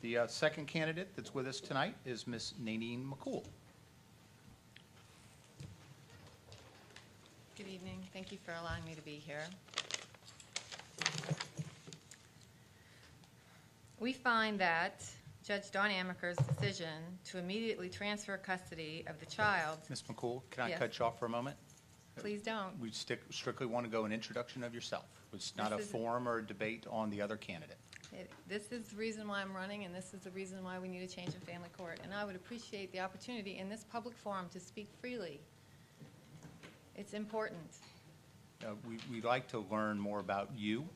The second candidate that's with us tonight is Ms. Nanine McCool. Good evening. Thank you for allowing me to be here. We find that Judge Dawn Amaker's decision to immediately transfer custody of the child. Ms. McCool, can I Yes. cut you off for a moment? Please don't. We strictly want to go an introduction of yourself. It's not a forum or a debate on the other candidate. This is the reason why I'm running, and this is the reason why we need a change in family court. And I would appreciate the opportunity in this public forum to speak freely. It's important. We'd like to learn more about you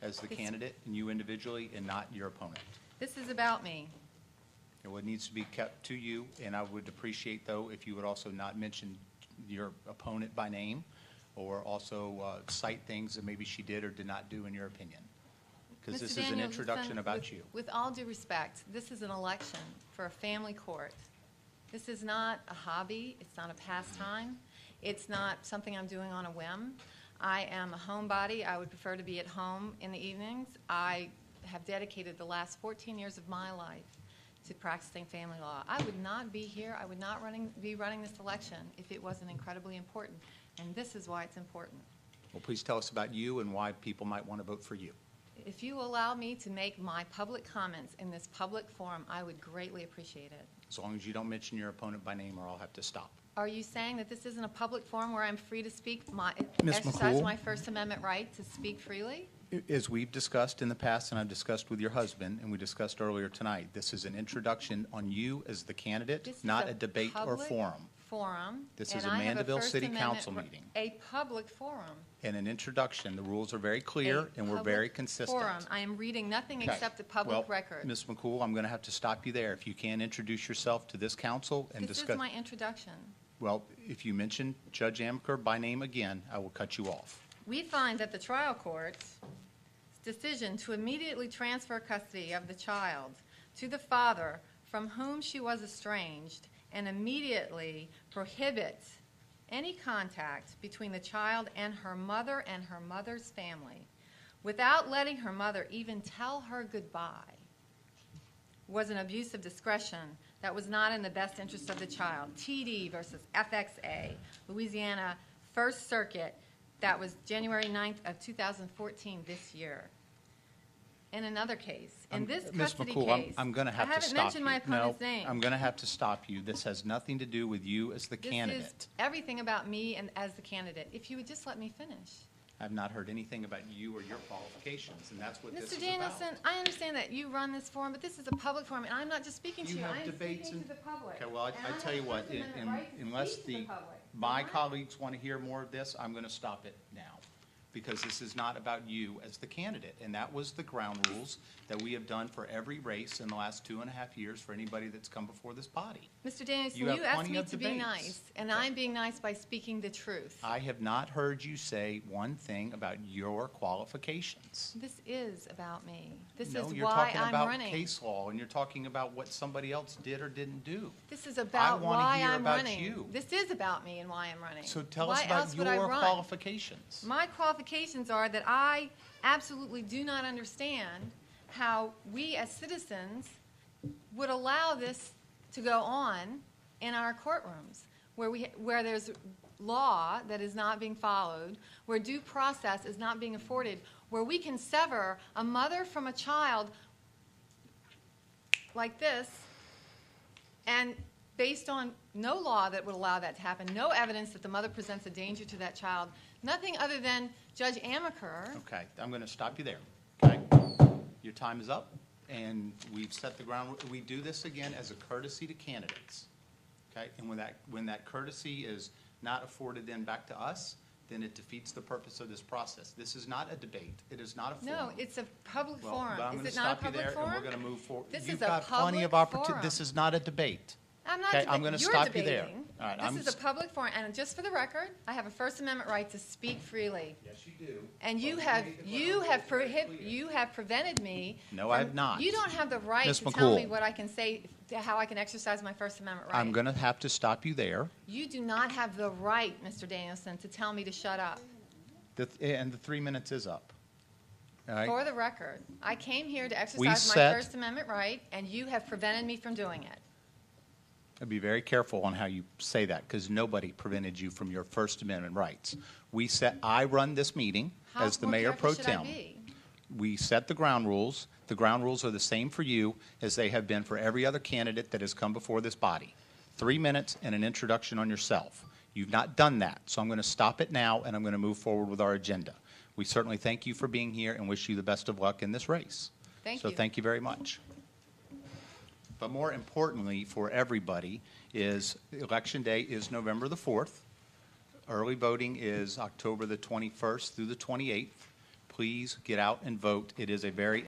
as the It's- candidate and you individually and not your opponent. This is about me. What needs to be kept to you, and I would appreciate, though, if you would also not mention your opponent by name or also cite things that maybe she did or did not do in your opinion. Because this Mr. is an Daniel, introduction listen, about you. With all due respect, this is an election for a family court. This is not a hobby. It's not a pastime. It's not something I'm doing on a whim. I am a homebody. I would prefer to be at home in the evenings. I have dedicated the last 14 years of my life to practicing family law. I would not be here. I would not be running this election if it wasn't incredibly important. And this is why it's important. Well, please tell us about you and why people might want to vote for you. If you allow me to make my public comments in this public forum, I would greatly appreciate it. As long as you don't mention your opponent by name or I'll have to stop. Are you saying that this isn't a public forum where I'm free to speak, Ms. exercise McCool? my First Amendment right to speak freely? As we've discussed in the past, and I've discussed with your husband, and we discussed earlier tonight, this is an introduction on you as the candidate, This is not a debate or public forum. Forum. This and is a I have Mandeville First City Amendment Council meeting. A public forum. And an introduction, the rules are very clear, A and we're public very consistent. Forum. I am reading nothing Okay. except a public Well, record. Ms. McCool, I'm going to have to stop you there. If you can introduce yourself to this council and This discuss. is my introduction. Well, if you mention Judge Amaker by name again, I will cut you off. We find that the trial court's decision to immediately transfer custody of the child to the father from whom she was estranged and immediately prohibits any contact between the child and her mother's family without letting her mother even tell her goodbye was an abuse of discretion that was not in the best interest of the child. TD versus FXA, Louisiana First Circuit, that was January 9th of 2014 this year. In another case, in this custody Ms. McCool, case, I'm going to have to stop you. I haven't mentioned my opponent's No, name. I'm going to have to stop you. This has nothing to do with you as the This candidate. is everything about me and as the candidate. If you would just let me finish. I've not heard anything about you or your qualifications, and that's what this is Mr. about. Danielson, I understand that you run this forum, but this is a public forum, and I'm not just speaking to You you. have I am debates speaking and- to the public. Okay, well, And I tell have you a what, First Amendment right to unless speak to the public. my Am I? colleagues want to hear more of this, I'm going to stop it now. Because this is not about you as the candidate. And that was the ground rules that we have done for every race in the last 2.5 years for anybody that's come before this body. Mr. Danielson, You have you asked plenty me of to be debates. nice, and Okay. I'm being nice by speaking the truth. I have not heard you say one thing about your qualifications. This is about me. This No, is you're why talking I'm about running. case law, and you're talking about what somebody else did or didn't do. This is about wanna why hear I'm about running. you. This is about me and why I'm running. So tell why us about else would I your run? qualifications. My qualifications are that I absolutely do not understand how we as citizens would allow this to go on in our courtrooms, where there's law that is not being followed, where due process is not being afforded, where we can sever a mother from a child like this, and based on no law that would allow that to happen, no evidence that the mother presents a danger to that child, nothing other than Judge Amaker. Okay, I'm going to stop you there. Okay? Your time is up, and we've set the ground. We do this again as a courtesy to candidates. Okay? And when that courtesy is not afforded then back to us, then it defeats the purpose of this process. This is not a debate. It is not a forum. No, it's a public Well, forum. but I'm Is going it to not a stop you public there, forum? and we're going to move forward. This You've is a got plenty of public opportunity. forum. This is not a debate. I'm not Okay, debating. I'm going to You're stop you there. debating. All right, This is a public forum, and just for the record, I have a First Amendment right to speak freely. Yes, you do. And you have prevented me. No, I have not. You don't have the right Ms. to tell me McCool. what I can say, how I can exercise my First Amendment right. I'm going to have to stop you there. You do not have the right, Mr. Danielson, to tell me to shut up. And the 3 minutes is up. All right? For the record, I came here to We exercise my set- First Amendment right, and you have prevented me from doing it. Be very careful on how you say that, because nobody prevented you from your First Amendment rights. I run this meeting How as the more mayor pro careful should I tem. be? We set the ground rules. The ground rules are the same for you as they have been for every other candidate that has come before this body. 3 minutes and an introduction on yourself. You've not done that, so I'm going to stop it now, and I'm going to move forward with our agenda. We certainly thank you for being here and wish you the best of luck in this race. Thank So you. thank you very much. But more importantly for everybody is Election Day is November the 4th. Early voting is October the 21st through the 28th. Please get out and vote. It is a very